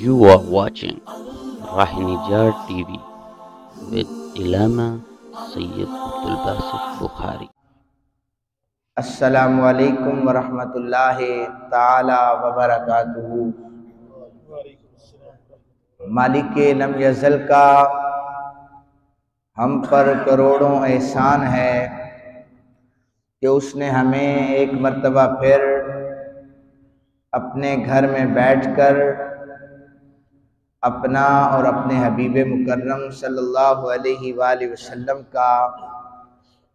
You are watching Rahinijar TV with Ilama Sayyid Abdul Basit Bukhari. السلام علیکم ورحمۃ اللہ تعالی وبرکاتہ۔ مالک لم یزل کا ہم پر کروڑوں احسان ہے کہ اس نے ہمیں ایک مرتبہ پھر اپنے گھر میں بیٹھ کر اپنا اور اپنے حبیب مکرم صلی اللہ علیہ وآلہ وسلم کا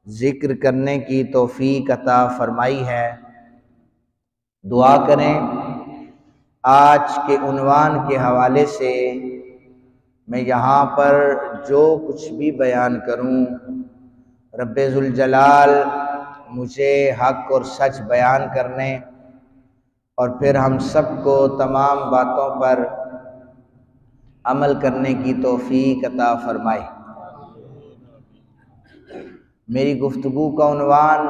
ذکر کرنے کی توفیق عطا فرمائی ہے۔ دعا کریں آج کے عنوان کے حوالے سے میں یہاں پر جو کچھ بھی بیان کروں رب ذوالجلال مجھے حق اور سچ بیان کرنے اور پھر ہم سب کو تمام باتوں پر عمل کرنے کی توفیق عطا فرمائے۔ میری گفتگو کا عنوان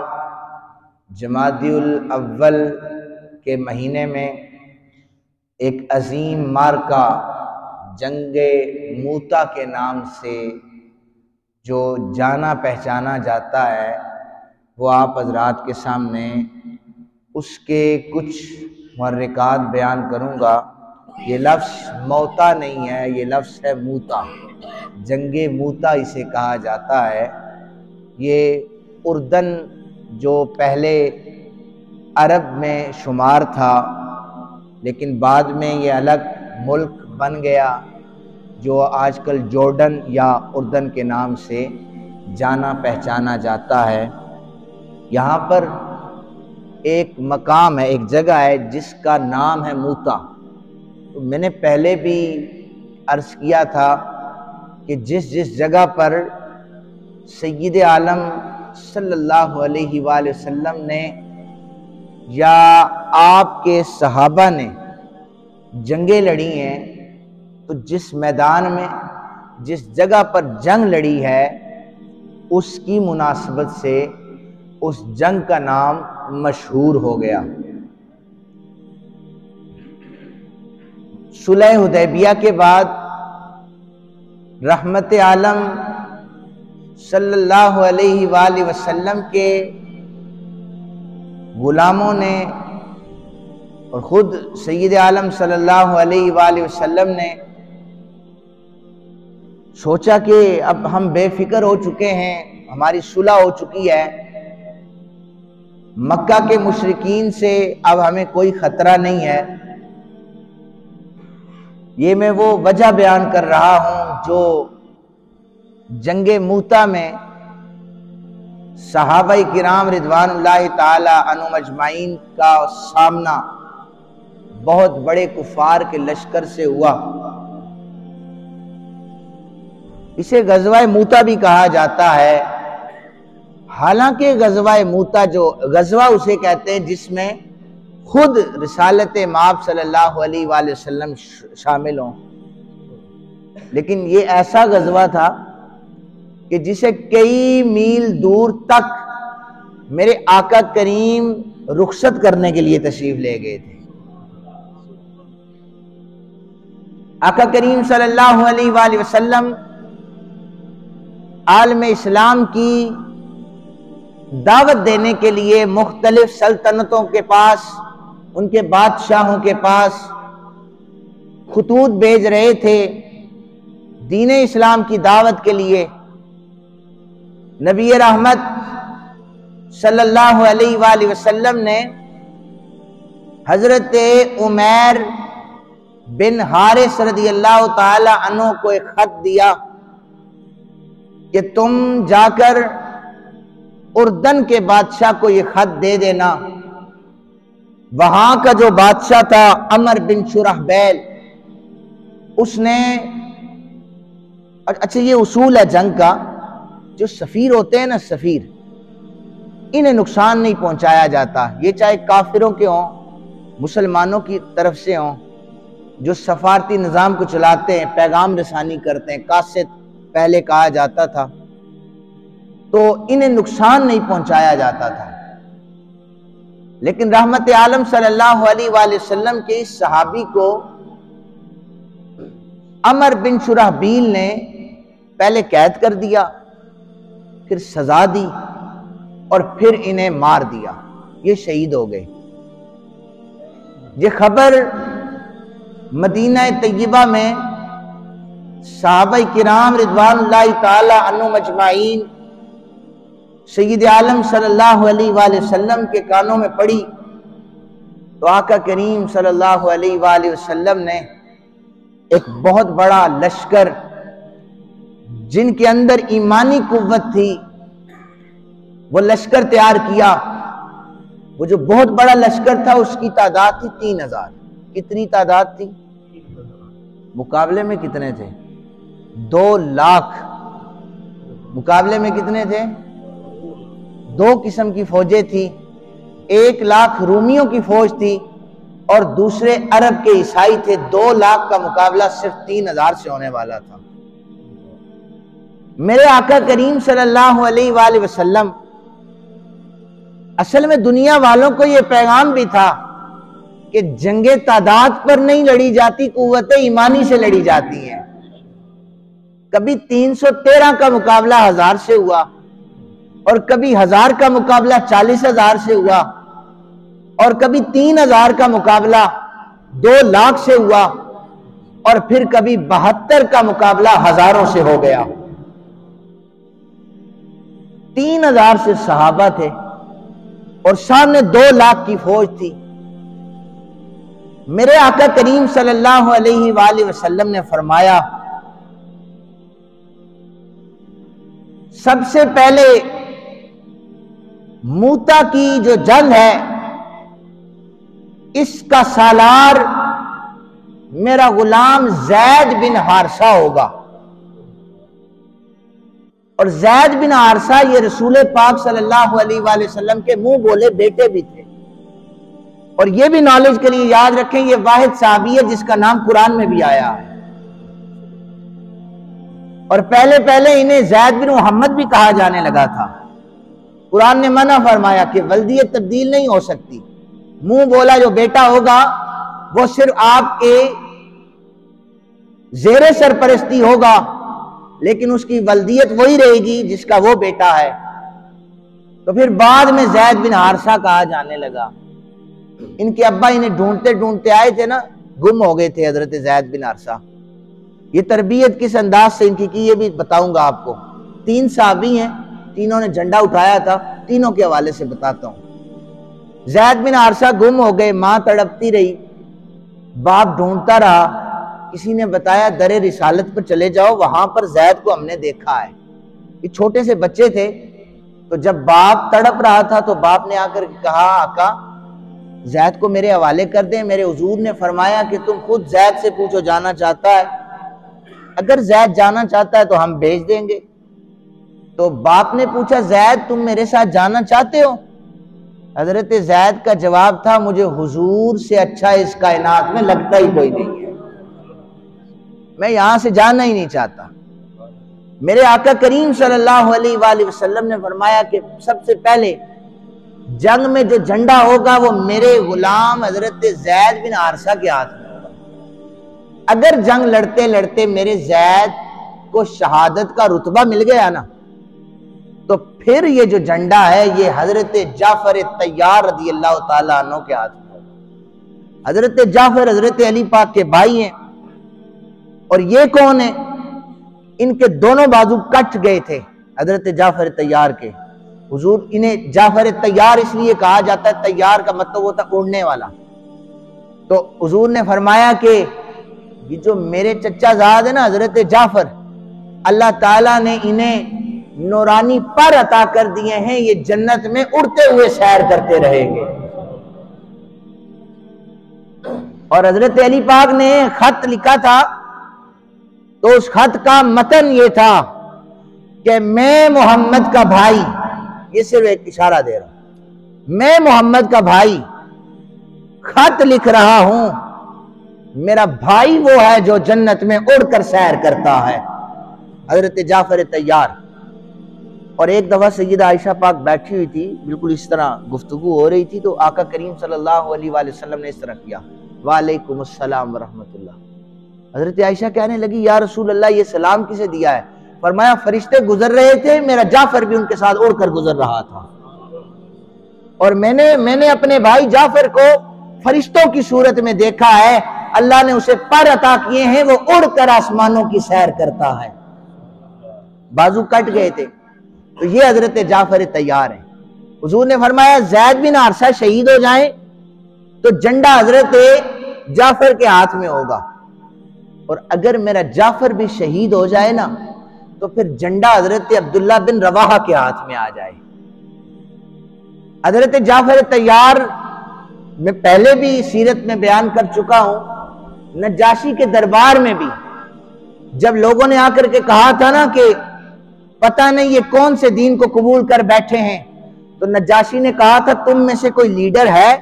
جمادی الاول کے مہینے میں ایک عظیم مارکہ جنگ موتا کے نام سے جو جانا پہچانا جاتا ہے وہ آپ حضرات کے سامنے اس کے کچھ محرکات بیان کروں گا۔ یہ لفظ موتا نہیں ہے، یہ لفظ ہے موتا، جنگ موتا اسے کہا جاتا ہے۔ یہ اردن جو پہلے عرب میں شمار تھا لیکن بعد میں یہ الگ ملک بن گیا جو آج کل جارڈن یا اردن کے نام سے جانا پہچانا جاتا ہے۔ یہاں پر ایک مقام ہے، ایک جگہ ہے جس کا نام ہے موتا۔ تو میں نے پہلے بھی عرض کیا تھا کہ جس جس جگہ پر سید عالم صلی اللہ علیہ وآلہ وسلم نے یا آپ کے صحابہ نے جنگیں لڑی ہیں تو جس میدان میں جس جگہ پر جنگ لڑی ہے اس کی مناسبت سے اس جنگ کا نام مشہور ہو گیا۔ صلح حدیبیہ کے بعد رحمت عالم صلی اللہ علیہ وآلہ وسلم کے غلاموں نے اور خود سید عالم صلی اللہ علیہ وآلہ وسلم نے سوچا کہ اب ہم بے فکر ہو چکے ہیں، ہماری صلح ہو چکی ہے، مکہ کے مشرکین سے اب ہمیں کوئی خطرہ نہیں ہے۔ یہ میں وہ وجہ بیان کر رہا ہوں جو جنگ موتا میں صحابہ کرام رضوان اللہ تعالی عنہم اجمعین کا سامنا بہت بڑے کفار کے لشکر سے ہوا۔ اسے غزوہ موتا بھی کہا جاتا ہے، حالانکہ غزوہ موتا جو غزوہ اسے کہتے ہیں جس میں خود رسالت مآب صلی اللہ علیہ وآلہ وسلم شامل ہوں، لیکن یہ ایسا غزوہ تھا کہ جسے کئی میل دور تک میرے آقا کریم رخصت کرنے کے لیے تشریف لے گئے تھے۔ آقا کریم صلی اللہ علیہ وآلہ وسلم عالم اسلام کی دعوت دینے کے لیے مختلف سلطنتوں کے پاس، ان کے بادشاہوں کے پاس خطوط بھیج رہے تھے دین اسلام کی دعوت کے لیے۔ نبی رحمت صلی اللہ علیہ وآلہ وسلم نے حضرت عمیر بن حارث رضی اللہ تعالی عنہ کو ایک خط دیا کہ تم جا کر اردن کے بادشاہ کو یہ خط دے دینا۔ وہاں کا جو بادشاہ تھا عمر بن شرحبیل، اس نے اچھا یہ اصول ہے جنگ کا، جو سفیر ہوتے ہیں نا، سفیر انہیں نقصان نہیں پہنچایا جاتا، یہ چاہے کافروں کے ہوں مسلمانوں کی طرف سے ہوں، جو سفارتی نظام کو چلاتے ہیں، پیغام رسانی کرتے ہیں، قاصد پہلے کہا جاتا تھا، تو انہیں نقصان نہیں پہنچایا جاتا تھا۔ لیکن رحمت عالم صلی اللہ علیہ وآلہ وسلم کے اس صحابی کو عمر بن شرحبیل نے پہلے قید کر دیا، پھر سزا دی اور پھر انہیں مار دیا، یہ شہید ہو گئے۔ یہ خبر مدینہ طیبہ میں صحابہ کرام رضوان اللہ تعالی عنہم اجمعین سید عالم صلی اللہ علیہ وآلہ وسلم کے کانوں میں پڑی تو آقا کریم صلی اللہ علیہ وآلہ وسلم نے ایک بہت بڑا لشکر جن کے اندر ایمانی قوت تھی وہ لشکر تیار کیا۔ وہ جو بہت بڑا لشکر تھا اس کی تعداد تھی 3000۔ کتنی تعداد تھی؟ مقابلے میں کتنے تھے؟ 2 لاکھ۔ مقابلے میں کتنے تھے؟ 2 قسم کی فوجیں تھی، 1 لاکھ رومیوں کی فوج تھی اور دوسرے عرب کے عیسائی تھے۔ 2 لاکھ کا مقابلہ صرف 3000 سے ہونے والا تھا۔ میرے آقا کریم صلی اللہ علیہ وآلہ وسلم اصل میں دنیا والوں کو یہ پیغام بھی تھا کہ جنگیں تعداد پر نہیں لڑی جاتی، قوت ایمانی سے لڑی جاتی ہیں۔ کبھی 313 کا مقابلہ 1000 سے ہوا اور کبھی 1000 کا مقابلہ 40000 سے ہوا اور کبھی 3000 کا مقابلہ 2 لاکھ سے ہوا اور پھر کبھی 72 کا مقابلہ ہزاروں سے ہو گیا۔ 3000 سے صحابہ تھے اور سامنے 2 لاکھ کی فوج تھی۔ میرے آقا کریم صلی اللہ علیہ وآلہ وسلم نے فرمایا سب سے پہلے موتا کی جو جنگ ہے اس کا سالار میرا غلام زید بن حارثہ ہوگا، اور زید بن حارثہ یہ رسول پاک صلی اللہ علیہ وآلہ وسلم کے منہ بولے بیٹے بھی تھے۔ اور یہ بھی نالج کے لیے یاد رکھیں یہ واحد صحابی ہے جس کا نام قرآن میں بھی آیا ہے، اور پہلے انہیں زید بن محمد بھی کہا جانے لگا تھا۔ قرآن نے منع فرمایا کہ ولدیت تبدیل نہیں ہو سکتی، منہ بولا جو بیٹا ہوگا وہ صرف آپ کے زیر سرپرستی ہوگا لیکن اس کی ولدیت وہی رہے گی جس کا وہ بیٹا ہے۔ تو پھر بعد میں زید بن حارثہ کہا جانے لگا۔ ان کے ابا انہیں ڈھونڈتے ڈھونڈتے آئے تھے نا، گم ہو گئے تھے حضرت زید بن حارثہ۔ یہ تربیت کس انداز سے ان کی یہ بھی بتاؤں گا آپ کو۔ 3 صحابی ہیں، تینوں نے جھنڈا اٹھایا تھا، تینوں کے حوالے سے بتاتا ہوں۔ زید بن حارثہ گم ہو گئے، ماں تڑپتی رہی، باپ ڈھونڈتا رہا، کسی نے بتایا در رسالت پر چلے جاؤ، وہاں پر زید کو ہم نے دیکھا ہے۔ یہ چھوٹے سے بچے تھے، تو جب باپ تڑپ رہا تھا تو باپ نے آ کر کہا آقا زید کو میرے حوالے کر دیں، میرے حضور نے فرمایا کہ تم خود زید سے پوچھو جانا چاہتا ہے، اگر زید جانا چاہتا ہے تو ہم بھیج دیں گے۔ تو باپ نے پوچھا زید تم میرے ساتھ جانا چاہتے ہو؟ حضرت زید کا جواب تھا مجھے حضور سے اچھا اس کائنات میں لگتا ہی کوئی نہیں ہے، میں یہاں سے جانا ہی نہیں چاہتا۔ میرے آقا کریم صلی اللہ علیہ وآلہ وسلم نے فرمایا کہ سب سے پہلے جنگ میں جو جھنڈا ہوگا وہ میرے غلام حضرت زید بن حارثہ کے ہاتھ میں ہوگا۔ اگر جنگ لڑتے لڑتے میرے زید کو شہادت کا رتبہ مل گیا نا تو پھر یہ جو جھنڈا ہے یہ حضرت جعفر طیار رضی اللہ تعالیٰ عنہ کے ہاتھ میں ہوگا۔ حضرت جعفر حضرت علی پاک کے بھائی ہیں، اور یہ کون ہیں؟ ان کے دونوں بازو کٹ گئے تھے حضرت جعفر طیار کے۔ حضور انہیں جعفر طیار اس لیے کہا جاتا ہے، طیار کا مطلب ہوتا ہے اڑنے والا۔ تو حضور نے فرمایا کہ یہ جو میرے چچا زاد ہے نا حضرت جعفر، اللہ تعالیٰ نے انہیں نورانی پر عطا کر دیے ہیں، یہ جنت میں اڑتے ہوئے سیر کرتے رہیں گے۔ اور حضرت علی پاک نے خط لکھا تھا تو اس خط کا متن یہ تھا کہ میں محمد کا بھائی، یہ صرف ایک اشارہ دے رہا ہوں، میں محمد کا بھائی خط لکھ رہا ہوں، میرا بھائی وہ ہے جو جنت میں اڑ کر سیر کرتا ہے، حضرت جعفر طیار۔ اور ایک دفعہ سیدہ عائشہ پاک بیٹھی ہوئی تھی، بالکل اس طرح گفتگو ہو رہی تھی، تو آقا کریم صلی اللہ علیہ وآلہ وسلم نے اس طرح کیا، وعلیکم السلام ورحمت اللہ۔ حضرت عائشہ کہنے لگی یا رسول اللہ یہ سلام کسے دیا ہے؟ فرمایا فرشتے گزر رہے تھے، میرا جعفر بھی ان کے ساتھ اڑ کر گزر رہا تھا، اور میں نے اپنے بھائی جعفر کو فرشتوں کی صورت میں دیکھا ہے، اللہ نے اسے پر عطا کیے ہیں، وہ اڑ کر آسمانوں کی سیر کرتا ہے۔ بازو کٹ گئے تھے، تو یہ حضرت جعفر طیار ہیں۔ حضور نے فرمایا زید بن حارثہ شہید ہو جائیں تو جھنڈا حضرت جعفر کے ہاتھ میں ہوگا، اور اگر میرا جعفر بھی شہید ہو جائے نا تو پھر جھنڈا حضرت عبداللہ بن رواحہ کے ہاتھ میں آ جائے۔ حضرت جعفر طیار میں پہلے بھی سیرت میں بیان کر چکا ہوں، نجاشی کے دربار میں بھی جب لوگوں نے آ کر کے کہا تھا نا کہ پتہ نہیں یہ کون سے دین کو قبول کر بیٹھے ہیں، تو نجاشی نے کہا تھا تم میں سے کوئی لیڈر ہے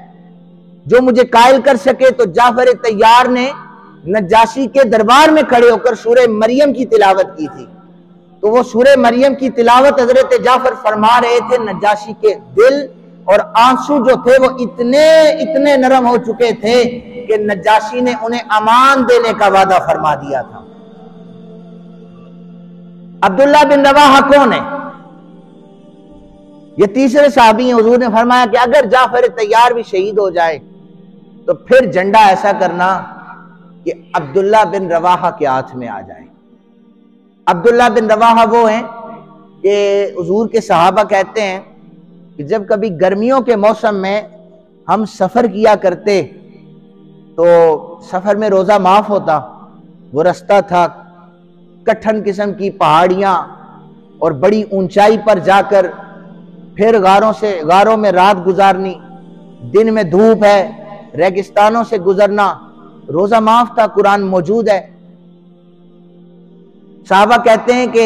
جو مجھے قائل کر سکے؟ تو جعفر طیار نے نجاشی کے دربار میں کھڑے ہو کر سورہ مریم کی تلاوت کی تھی، تو وہ سورہ مریم کی تلاوت حضرت جعفر فرما رہے تھے، نجاشی کے دل اور آنسو جو تھے وہ اتنے نرم ہو چکے تھے کہ نجاشی نے انہیں امان دینے کا وعدہ فرما دیا تھا۔ عبداللہ بن رواحہ کون ہے؟ یہ تیسرے صحابی ہیں۔ حضور نے فرمایا کہ اگر جعفر طیار بھی شہید ہو جائے تو پھر جھنڈا ایسا کرنا کہ عبداللہ بن رواحہ کے ہاتھ میں آ جائے۔ عبداللہ بن رواحہ وہ ہیں کہ حضور کے صحابہ کہتے ہیں کہ جب کبھی گرمیوں کے موسم میں ہم سفر کیا کرتے تو سفر میں روزہ معاف ہوتا، وہ رستہ تھا کٹھن قسم کی پہاڑیاں اور بڑی اونچائی پر جا کر پھر غاروں میں رات گزارنی، دن میں دھوپ ہے، ریگستانوں سے گزرنا، روزہ معاف تھا، قرآن موجود ہے۔ صحابہ کہتے ہیں کہ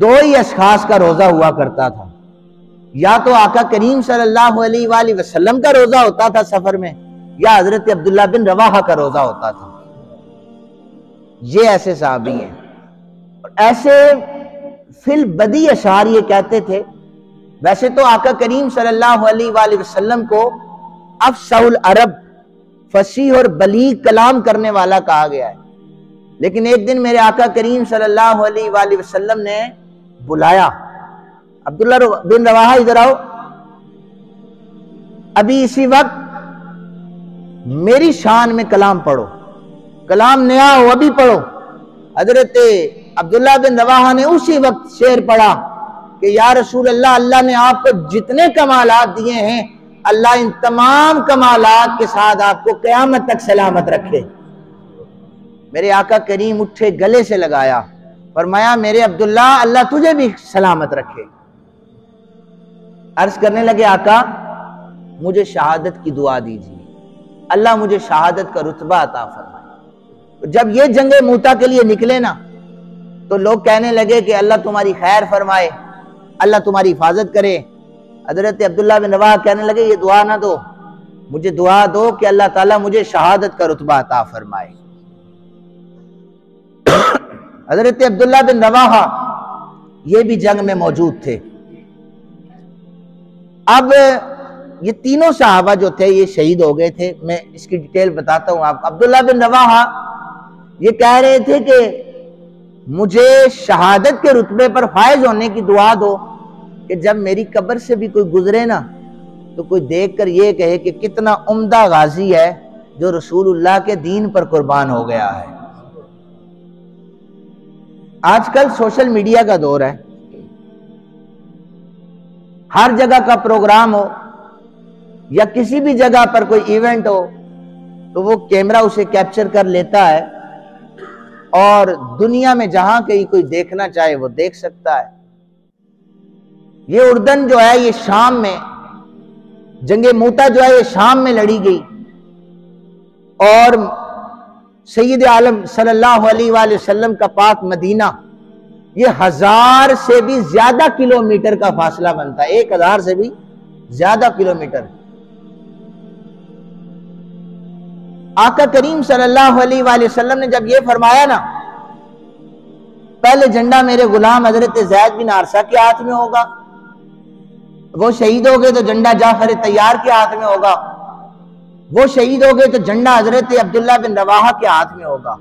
دو ہی اشخاص کا روزہ ہوا کرتا تھا، یا تو آقا کریم صلی اللہ علیہ وآلہ وسلم کا روزہ ہوتا تھا سفر میں، یا حضرت عبداللہ بن رواحہ کا روزہ ہوتا تھا۔ یہ ایسے صحابی ہیں، اور ایسے فی البدی اشعار یہ کہتے تھے۔ ویسے تو آقا کریم صلی اللہ علیہ وآلہ وسلم کو افصح العرب، فصیح اور بلیغ کلام کرنے والا کہا گیا ہے، لیکن ایک دن میرے آقا کریم صلی اللہ علیہ وآلہ وسلم نے بلایا، عبداللہ بن رواحہ ادھر آؤ، ابھی اسی وقت میری شان میں کلام پڑھو، کلام نیا ہو ابھی پڑھو۔ حضرت عبداللہ بن رواحہ نے اسی وقت شعر پڑھا کہ یا رسول اللہ، اللہ نے آپ کو جتنے کمالات دیے ہیں، اللہ ان تمام کمالات کے ساتھ آپ کو قیامت تک سلامت رکھے۔ میرے آقا کریم اٹھے، گلے سے لگایا، فرمایا میرے عبداللہ اللہ تجھے بھی سلامت رکھے۔ عرض کرنے لگے آقا مجھے شہادت کی دعا دیجیے، اللہ مجھے شہادت کا رتبہ عطا فرمائے۔ جب یہ جنگ موتا کے لیے نکلے نا تو لوگ کہنے لگے کہ اللہ تمہاری خیر فرمائے، اللہ تمہاری حفاظت کرے۔ حضرت عبداللہ بن رواحہ کہنے لگے یہ دعا نہ دو، مجھے دعا دو کہ اللہ تعالیٰ مجھے شہادت کا رتبہ عطا فرمائے۔ حضرت عبداللہ بن رواحہ یہ بھی جنگ میں موجود تھے۔ اب یہ تینوں صحابہ جو تھے یہ شہید ہو گئے تھے، میں اس کی ڈیٹیل بتاتا ہوں آپ۔ عبداللہ بن رواحہ یہ کہہ رہے تھے کہ مجھے شہادت کے رتبے پر فائز ہونے کی دعا دو کہ جب میری قبر سے بھی کوئی گزرے نا تو کوئی دیکھ کر یہ کہے کہ کتنا عمدہ غازی ہے جو رسول اللہ کے دین پر قربان ہو گیا ہے۔ آج کل سوشل میڈیا کا دور ہے، ہر جگہ کا پروگرام ہو یا کسی بھی جگہ پر کوئی ایونٹ ہو تو وہ کیمرہ اسے کیپچر کر لیتا ہے، اور دنیا میں جہاں کہیں کوئی دیکھنا چاہے وہ دیکھ سکتا ہے۔ یہ اردن جو ہے یہ شام میں، جنگ موتا جو ہے یہ شام میں لڑی گئی، اور سید عالم صلی اللہ علیہ وآلہ وسلم کا پاک مدینہ یہ 1000 سے بھی زیادہ کلومیٹر کا فاصلہ بنتا ہے، 1000 سے بھی زیادہ کلومیٹر۔ آقا کریم صلی اللہ علیہ وآلہ وسلم نے جب یہ فرمایا نا پہلے جھنڈا میرے غلام حضرت زید بن حارثہ کے ہاتھ میں ہوگا، وہ شہید ہو گئے تو جھنڈا جعفر طیار کے ہاتھ میں ہوگا، وہ شہید ہو گئے تو جھنڈا حضرت عبداللہ بن رواحہ کے ہاتھ میں ہوگا.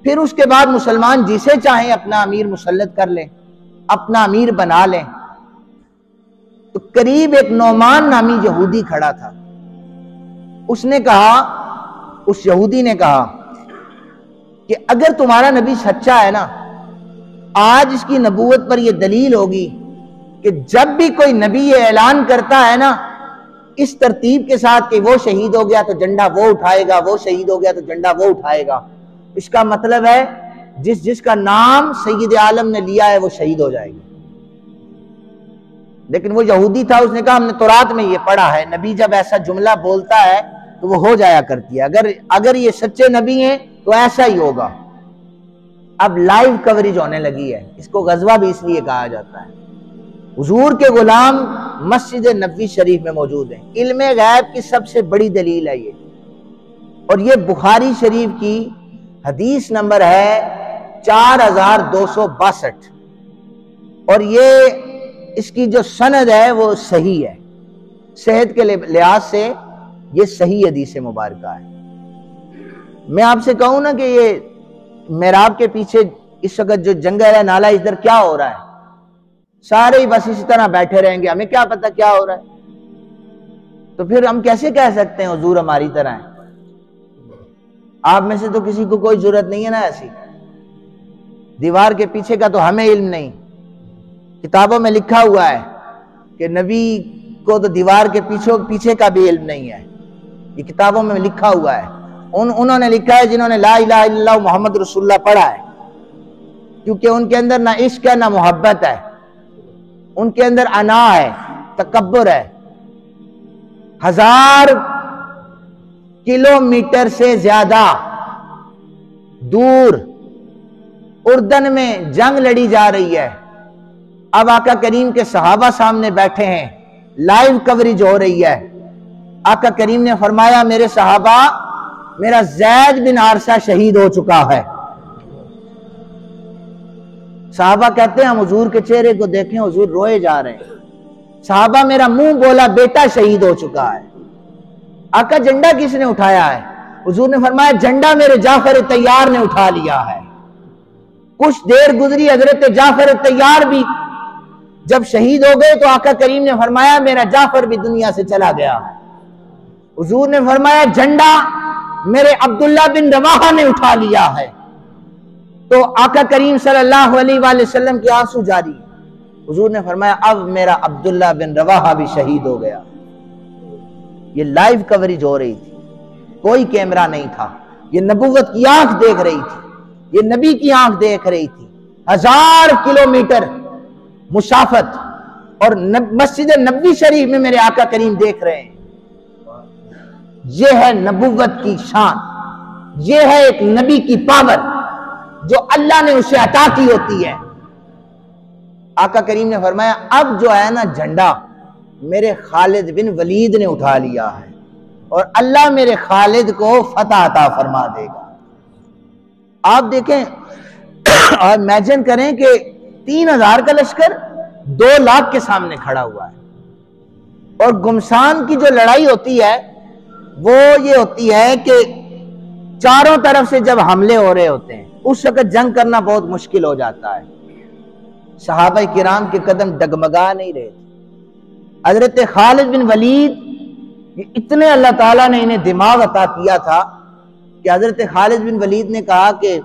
پھر اس کے بعد مسلمان جسے چاہیں اپنا امیر مسلط کر لیں، اپنا امیر بنا لیں. تو قریب ایک نعمان نامی یہودی کھڑا تھا. اس نے کہا، اس یہودی نے کہا کہ اگر تمہارا نبی سچا ہے نا، آج اس کی نبوت پر یہ دلیل ہوگی کہ جب بھی کوئی نبی یہ اعلان کرتا ہے نا اس ترتیب کے ساتھ کہ وہ شہید ہو گیا تو جھنڈا وہ اٹھائے گا، وہ شہید ہو گیا تو جھنڈا وہ اٹھائے گا، اس کا مطلب ہے جس کا نام سید عالم نے لیا ہے وہ شہید ہو جائے گا. لیکن وہ یہودی تھا، اس نے کہا ہم نے تورات میں یہ پڑھا ہے، نبی جب ایسا جملہ بولتا ہے تو وہ ہو جایا کرتی ہے، اگر یہ سچے نبی ہیں تو ایسا ہی ہوگا. اب لائیو کوریج ہونے لگی ہے، اس کو غزوہ بھی اس لیے کہا جاتا ہے. حضور کے غلام مسجد نبوی شریف میں موجود ہیں. علم غیب کی سب سے بڑی دلیل ہے یہ، اور یہ بخاری شریف کی حدیث نمبر ہے 4262، اور یہ اس کی جو سند ہے وہ صحیح ہے، صحت کے لحاظ سے یہ صحیح حدیث مبارکہ ہے. میں آپ سے کہوں نا کہ یہ محراب کے پیچھے اس وقت جو جنگل ہے، نالا، ادھر کیا ہو رہا ہے، سارے ہی بس اسی طرح بیٹھے رہیں گے، ہمیں کیا پتہ کیا ہو رہا ہے. تو پھر ہم کیسے کہہ سکتے ہیں حضور ہماری طرح ہیں؟ آپ میں سے تو کسی کو کوئی ضرورت نہیں ہے نا ایسی. دیوار کے پیچھے کا تو ہمیں علم نہیں، کتابوں میں لکھا ہوا ہے کہ نبی کو تو دیوار کے پیچھے کا بھی علم نہیں ہے، یہ کتابوں میں لکھا ہوا ہے. انہوں نے لکھا ہے جنہوں نے لا الہ الا اللہ محمد رسول اللہ پڑھا ہے، کیونکہ ان کے اندر نہ عشق ہے نہ محبت ہے، ان کے اندر انا ہے، تکبر ہے. 1000 کلومیٹر سے زیادہ دور اردن میں جنگ لڑی جا رہی ہے. اب آقا کریم کے صحابہ سامنے بیٹھے ہیں، لائیو کوریج ہو رہی ہے. آقا کریم نے فرمایا میرے صحابہ، میرا زید بن حارثہ شہید ہو چکا ہے. صحابہ کہتے ہیں ہم حضور کے چہرے کو دیکھیں، حضور روئے جا رہے ہیں. صحابہ میرا منہ بولا بیٹا شہید ہو چکا ہے. آقا جھنڈا کس نے اٹھایا ہے؟ حضور نے فرمایا جھنڈا میرے جعفر طیار نے اٹھا لیا ہے. کچھ دیر گزری، حضرت جعفر طیار بھی جب شہید ہو گئے تو آقا کریم نے فرمایا میرا جعفر بھی دنیا سے چلا گیا. حضور نے فرمایا جھنڈا میرے عبداللہ بن رواحہ نے اٹھا لیا ہے. تو آقا کریم صلی اللہ علیہ وآلہ وسلم کی آنسو جاری. حضور نے فرمایا اب میرا عبداللہ بن رواحہ بھی شہید ہو گیا. یہ لائیو کوریج ہو رہی تھی، کوئی کیمرہ نہیں تھا. یہ نبوت کی آنکھ دیکھ رہی تھی، یہ نبی کی آنکھ دیکھ رہی تھی. 1000 کلومیٹر مسافت، اور مسجد نبوی شریف میں میرے آقا کریم دیکھ رہے ہیں. یہ ہے نبوت کی شان، یہ ہے ایک نبی کی پاور جو اللہ نے اسے عطا کی ہوتی ہے. آقا کریم نے فرمایا اب جو ہے نا جھنڈا میرے خالد بن ولید نے اٹھا لیا ہے، اور اللہ میرے خالد کو فتح عطا فرما دے گا. آپ دیکھیں اور امیجن کریں کہ 3000 کا لشکر 2 لاکھ کے سامنے کھڑا ہوا ہے. اور گمسان کی جو لڑائی ہوتی ہے وہ یہ ہوتی ہے کہ چاروں طرف سے جب حملے ہو رہے ہوتے ہیں اس وقت جنگ کرنا بہت مشکل ہو جاتا ہے. صحابہ کرام کے قدم ڈگمگا نہیں رہے تھے. حضرت خالد بن ولید، اتنے اللہ تعالیٰ نے انہیں دماغ عطا کیا تھا کہ حضرت خالد بن ولید نے کہا کہ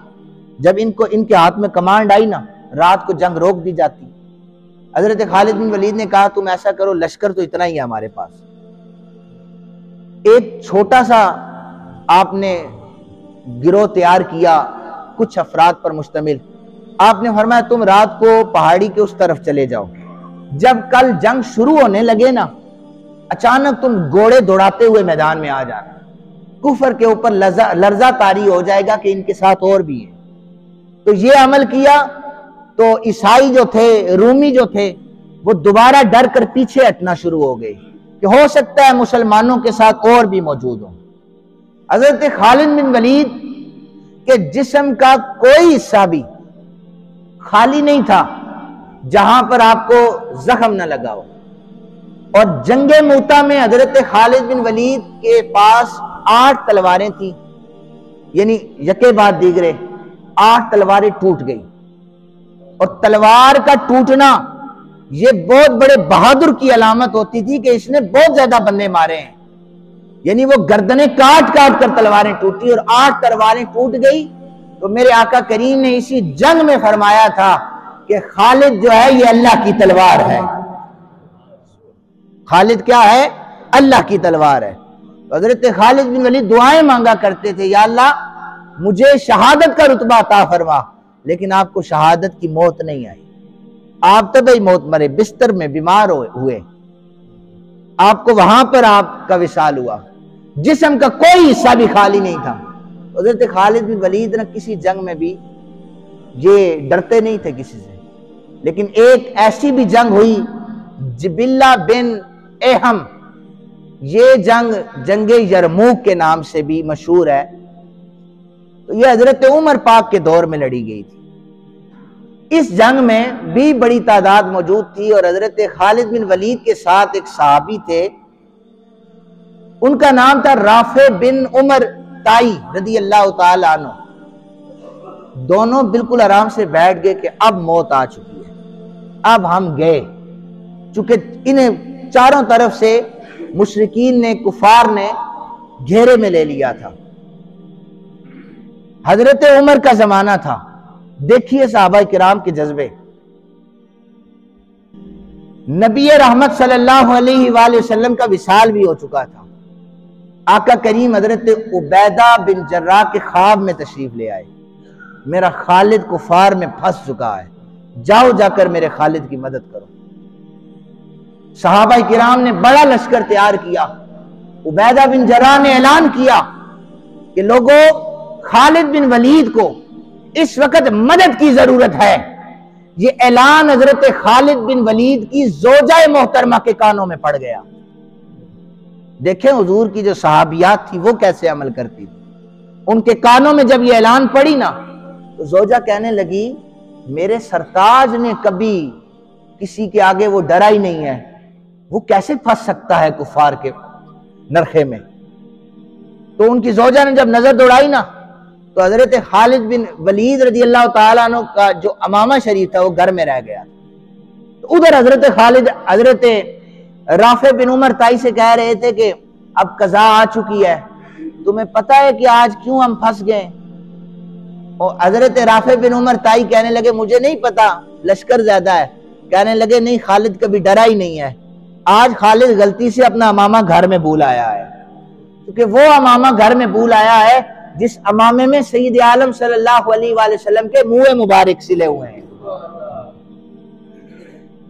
جب ان کے ہاتھ میں کمانڈ آئی نا، رات کو جنگ روک دی جاتی. حضرت خالد بن ولید نے کہا تم ایسا کرو، لشکر تو اتنا ہی ہے ہمارے پاس، ایک چھوٹا سا آپ نے گروہ تیار کیا کچھ افراد پر مشتمل. آپ نے فرمایا تم رات کو پہاڑی کے اس طرف چلے جاؤ، جب کل جنگ شروع ہونے لگے نا اچانک تم گھوڑے دوڑاتے ہوئے میدان میں آ جانا. کفر کے اوپر لرزہ طاری ہو جائے گا کہ ان کے ساتھ اور بھی ہیں. تو یہ عمل کیا تو عیسائی جو تھے، رومی جو تھے، وہ دوبارہ ڈر کر پیچھے ہٹنا شروع ہو گئے کہ ہو سکتا ہے مسلمانوں کے ساتھ اور بھی موجود ہوں. حضرت خالد بن ولید کے جسم کا کوئی حصہ بھی خالی نہیں تھا جہاں پر آپ کو زخم نہ لگا ہو. اور جنگ موتا میں حضرت خالد بن ولید کے پاس 8 تلواریں تھیں، یعنی یکے بعد دیگرے 8 تلواریں ٹوٹ گئی. اور تلوار کا ٹوٹنا یہ بہت بڑے بہادر کی علامت ہوتی تھی کہ اس نے بہت زیادہ بندے مارے ہیں. یعنی وہ گردنیں کاٹ کاٹ کر تلواریں ٹوٹی اور 8 تلواریں ٹوٹ گئی. تو میرے آقا کریم نے اسی جنگ میں فرمایا تھا کہ خالد جو ہے یہ اللہ کی تلوار ہے. خالد کیا ہے؟ اللہ کی تلوار ہے. تو حضرت خالد بن ولید دعائیں مانگا کرتے تھے، یا اللہ مجھے شہادت کا رتبہ عطا فرما. لیکن آپ کو شہادت کی موت نہیں آئی، آپ طبعی موت مرے، بستر میں بیمار ہوئے، آپ کو وہاں پر آپ کا وصال ہوا، جسم کا کوئی حصہ بھی خالی نہیں تھا. حضرت خالد بن ولید نے کسی جنگ میں بھی یہ ڈرتے نہیں تھے کسی سے. لیکن ایک ایسی بھی جنگ ہوئی جبلہ بن احم، یہ جنگ یرموک کے نام سے بھی مشہور ہے. تو یہ حضرت عمر پاک کے دور میں لڑی گئی تھی. اس جنگ میں بھی بڑی تعداد موجود تھی اور حضرت خالد بن ولید کے ساتھ ایک صحابی تھے، ان کا نام تھا رافع بن عمر تائی رضی اللہ تعالی عنہ. دونوں بالکل آرام سے بیٹھ گئے کہ اب موت آ چکی ہے، اب ہم گئے. چونکہ انہیں چاروں طرف سے مشرکین نے، کفار نے گھیرے میں لے لیا تھا. حضرت عمر کا زمانہ تھا. دیکھیے صحابہ کرام کے جذبے. نبی رحمت صلی اللہ علیہ وآلہ وسلم کا وصال بھی ہو چکا تھا. آقا کریم حضرت عبیدہ بن جراح کے خواب میں تشریف لے آئے، میرا خالد کفار میں پھنس چکا ہے، جاؤ جا کر میرے خالد کی مدد کرو. صحابہ کرام نے بڑا لشکر تیار کیا. عبیدہ بن جراح نے اعلان کیا کہ لوگوں، خالد بن ولید کو اس وقت مدد کی ضرورت ہے. یہ اعلان حضرت خالد بن ولید کی زوجہ محترمہ کے کانوں میں پڑ گیا. دیکھیں حضور کی جو صحابیات تھی وہ کیسے عمل کرتی تھی. ان کے کانوں میں جب یہ اعلان پڑی نا تو زوجہ کہنے لگی میرے سرتاج نے کبھی کسی کے آگے وہ ڈرا ہی نہیں ہے، وہ کیسے پھنس سکتا ہے کفار کے نرخے میں. تو ان کی زوجہ نے جب نظر دوڑائی نا تو حضرت خالد بن ولید رضی اللہ تعالیٰ عنہ کا جو امامہ شریف تھا وہ گھر میں رہ گیا. تو ادھر حضرت رافع بن عمر تائی سے کہہ رہے تھے کہ اب قضا آ چکی ہے، تمہیں پتہ ہے کہ آج کیوں ہم پھنس گئے؟ اور حضرت رافع بن عمر تائی کہنے لگے مجھے نہیں پتا، لشکر زیادہ ہے. کہنے لگے نہیں، خالد کبھی ڈرا ہی نہیں ہے، آج خالد غلطی سے اپنا امامہ گھر میں بھول آیا ہے. کیونکہ وہ امامہ گھر میں بھول آیا ہے جس امامے میں سید عالم صلی اللہ علیہ وآلہ وسلم کے منہ مبارک سلے ہوئے ہیں.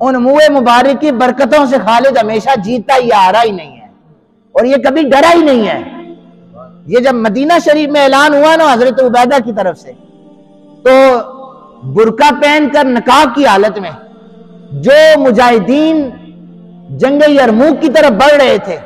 ان منہ مبارک کی برکتوں سے خالد ہمیشہ جیتا ہی آ رہا ہی نہیں ہے اور یہ کبھی ڈرا ہی نہیں ہے. یہ جب مدینہ شریف میں اعلان ہوا نا حضرت عبیدہ کی طرف سے، تو برقع پہن کر نقاب کی حالت میں جو مجاہدین جنگ یرموک کی طرف بڑھ رہے تھے